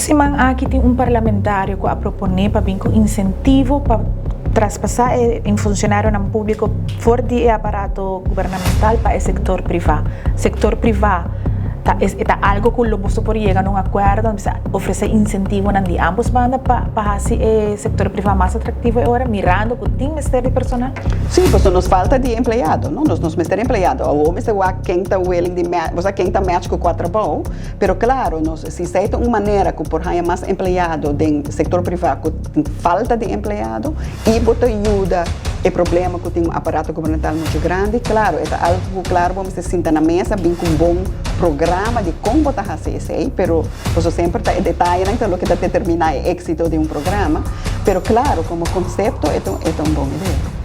Se aqui tem parlamentário que a propõe para vir com incentivo para traspassar em funcionário não público fora do aparato governamental para o setor privado. Setor privado está algo que o lobo por chegar a um acordo onde oferecer incentivo de ambos bandas para fazer o setor privado mais atrativo agora, mirando que tem mistério de personal? Sim, porque nos falta de empregado, não? Nos mistério de empregado. O homem é quem está willing de você quem está match com quatro bom, pero claro, se tem uma maneira que por há mais empregado do setor privado que falta de empregado e botar ajuda o problema que tem um aparato governamental muito grande, claro, é algo claro, vamos se sentar na mesa, bem com um bom programa de como botar fazer isso aí, pero você sempre está em detalhe, então o que determina o êxito de um programa, pero claro, como conceito é uma boa ideia.